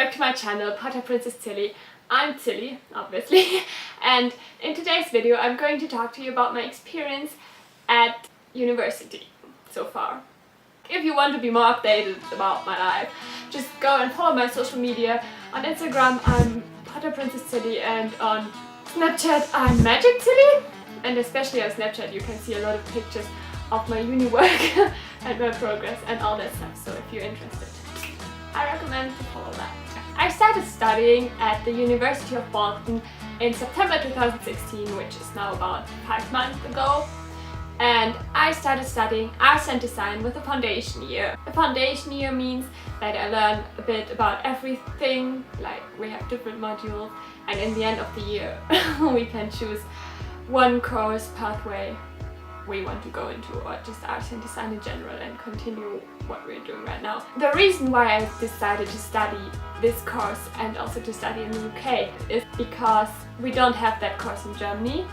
back to my channel, Potter Princess Tilly. I'm Tilly, obviously, and in today's video I'm going to talk to you about my experience at university so far. If you want to be more updated about my life, just go and follow my social media. On Instagram I'm Potter Princess Tilly, and on Snapchat I'm Magic Tilly. And especially on Snapchat you can see a lot of pictures of my uni work and my progress and all that stuff, so if you're interested, I recommend to follow that. I started studying at the University of Bolton in September 2016, which is now about 5 months ago. And I started studying arts and design with a foundation year. A foundation year means that I learn a bit about everything, like we have different modules, and in the end of the year we can choose one course pathway we want to go into, or just arts and design in general, and continue what we're doing right now. The reason why I decided to study this course and also to study in the UK is because we don't have that course in Germany,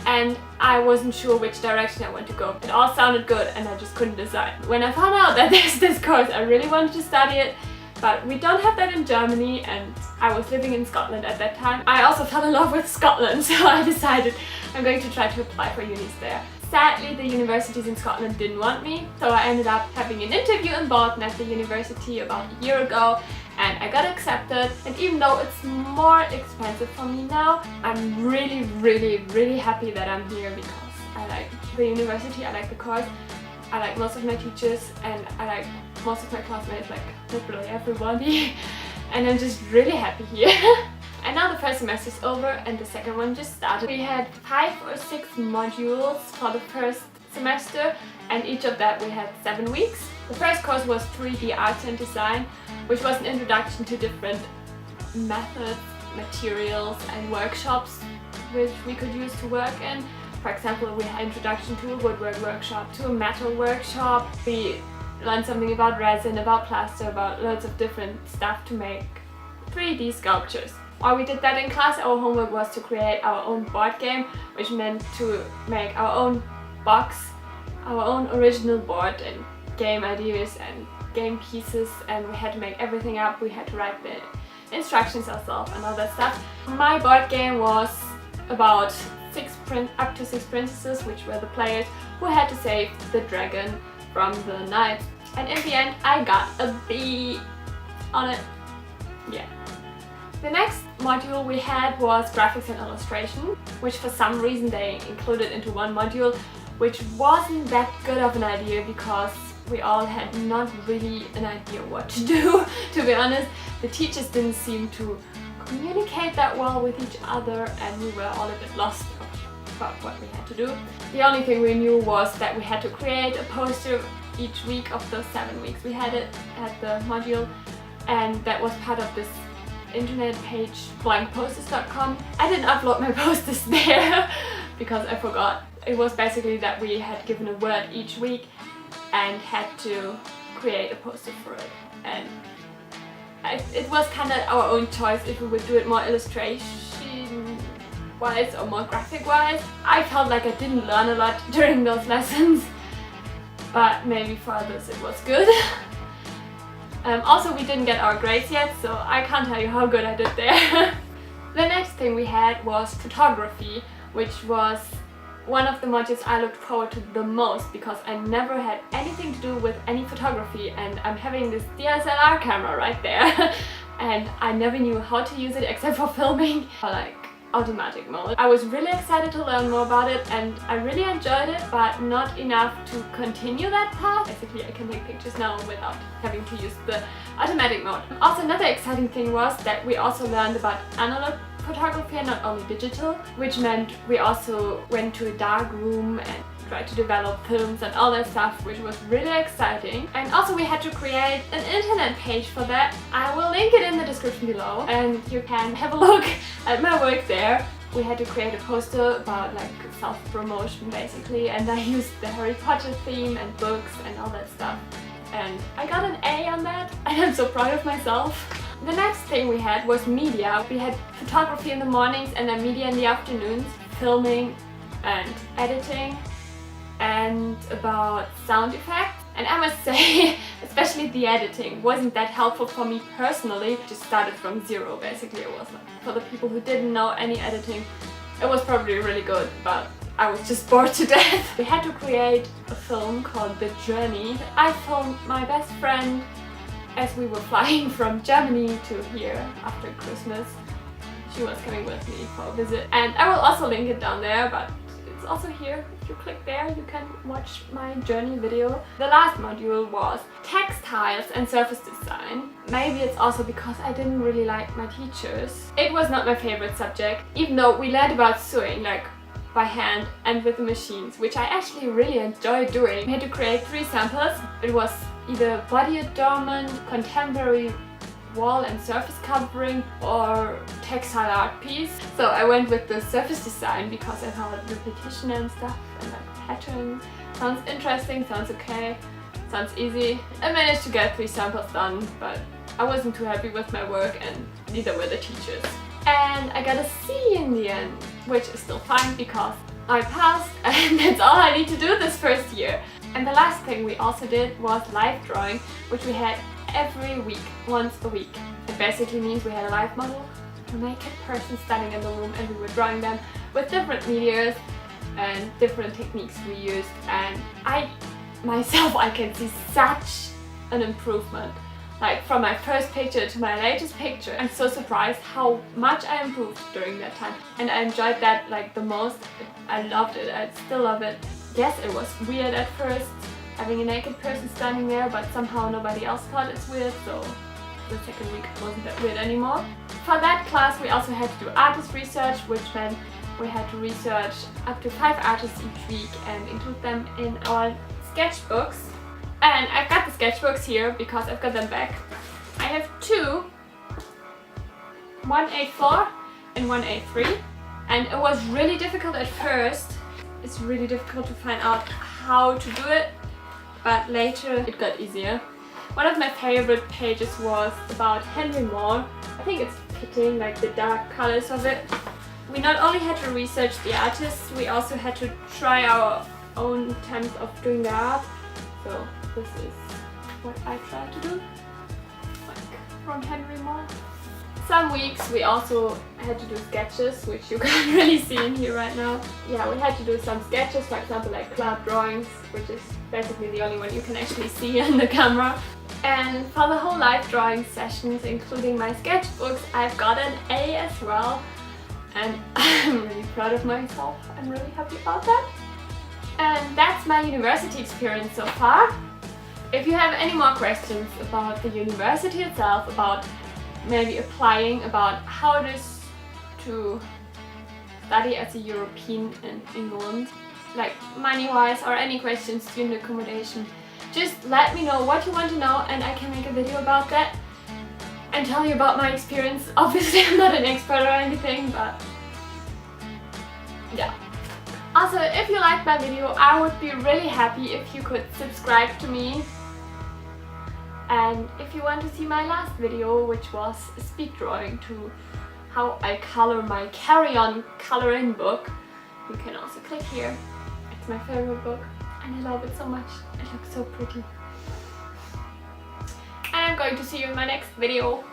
and I wasn't sure which direction I want to go. It all sounded good and I just couldn't decide. When I found out that there's this course, I really wanted to study it, but we don't have that in Germany, and I was living in Scotland at that time. I also fell in love with Scotland, so I decided I'm going to try to apply for unis there. Sadly, the universities in Scotland didn't want me, so I ended up having an interview in Bolton at the university about a year ago, and I got accepted. And even though it's more expensive for me now, I'm really happy that I'm here, because I like the university, I like the course, I like most of my teachers, and I like most of my classmates, like literally everybody, and I'm just really happy here. And now the first semester is over and the second one just started. We had 5 or 6 modules for the first semester, and each of that we had 7 weeks. The first course was 3D arts and design, which was an introduction to different methods, materials and workshops which we could use to work in. For example, we had introduction to a woodwork workshop, to a metal workshop. We learned something about resin, about plaster, about loads of different stuff to make 3D sculptures. While we did that in class, our homework was to create our own board game, which meant to make our own box, our own original board, and game ideas and game pieces, and we had to make everything up. We had to write the instructions ourselves and all that stuff. My board game was about up to 6 princesses, which were the players who had to save the dragon from the knights. And in the end I got a B on it. Yeah. The next module we had was graphics and illustration, which for some reason they included into one module, which wasn't that good of an idea because we all had not really an idea what to do, to be honest. The teachers didn't seem to communicate that well with each other, and we were all a bit lost about what we had to do. The only thing we knew was that we had to create a poster each week of those 7 weeks we had it at the module, and that was part of this internet page blankposters.com. I didn't upload my posters there because I forgot. It was basically that we had given a word each week and had to create a poster for it, and it was kind of our own choice if we would do it more illustration wise or more graphic wise. I felt like I didn't learn a lot during those lessons, but maybe for others it was good. Also, we didn't get our grades yet, so I can't tell you how good I did there. The next thing we had was photography, which was one of the modules I looked forward to the most, because I never had anything to do with any photography, and I'm having this DSLR camera right there and I never knew how to use it except for filming, or like automatic mode. I was really excited to learn more about it, and I really enjoyed it, but not enough to continue that path. Basically I can take pictures now without having to use the automatic mode. Also, another exciting thing was that we also learned about analog photography and not only digital, which meant we also went to a dark room and tried to develop films and all that stuff, which was really exciting. And also we had to create an internet page for that. I will link it in the description below and you can have a look at my work there. We had to create a poster about like self-promotion basically, and I used the Harry Potter theme and books and all that stuff, and I got an A on that and I'm so proud of myself. The next thing we had was media. We had photography in the mornings and then media in the afternoons, filming and editing, and about sound effects. And I must say, especially the editing wasn't that helpful for me personally. Just started from zero basically. It was like, for the people who didn't know any editing, it was probably really good, but I was just bored to death. We had to create a film called The Journey. I filmed my best friend as we were flying from Germany to here after Christmas. She was coming with me for a visit, and I will also link it down there, but it's also here. If you click there, you can watch my journey video. The last module was textiles and surface design. Maybe it's also because I didn't really like my teachers. It was not my favorite subject, even though we learned about sewing, like by hand and with the machines, which I actually really enjoyed doing. We had to create 3 samples. It was either body adornment, contemporary wall and surface covering, or textile art piece. So I went with the surface design because I thought repetition and stuff and like patterns sounds interesting, sounds okay, sounds easy. I managed to get 3 samples done, but I wasn't too happy with my work, and neither were the teachers. And I got a C in the end, which is still fine because I passed, and that's all I need to do this first year. And the last thing we also did was live drawing, which we had every week, once a week. It basically means we had a live model, a naked person standing in the room, and we were drawing them with different medias and different techniques we used. And I can see such an improvement. Like from my first picture to my latest picture, I'm so surprised how much I improved during that time. And I enjoyed that like the most. I loved it, I still love it. Yes, it was weird at first, having a naked person standing there, but somehow nobody else thought it's weird, so the second week it wasn't that weird anymore. For that class we also had to do artist research, which meant we had to research up to 5 artists each week and include them in our sketchbooks. And I've got the sketchbooks here because I've got them back. I have 2, one A4 and one A3. And it was really difficult at first. It's really difficult to find out how to do it, but later it got easier. One of my favorite pages was about Henry Moore. I think it's fitting, like the dark colors of it. We not only had to research the artists, we also had to try our own attempts of doing the art. So this is what I tried to do, like from Henry Moore. Some weeks we also had to do sketches, which you can't really see in here right now. Yeah, we had to do some sketches, for example like cloud drawings, which is basically the only one you can actually see on the camera. And for the whole live drawing sessions, including my sketchbooks, I've got an A as well. And I'm really proud of myself. I'm really happy about that. And that's my university experience so far. If you have any more questions about the university itself, about maybe applying, about how it is to study as a European in England, like money-wise, or any questions, student accommodation, just let me know what you want to know and I can make a video about that and tell you about my experience. Obviously I'm not an expert or anything, but yeah. Also, if you liked my video, I would be really happy if you could subscribe to me. And if you want to see my last video, which was a speed drawing to how I color my carry-on coloring book, you can also click here. It's my favorite book and I love it so much. It looks so pretty. And I'm going to see you in my next video.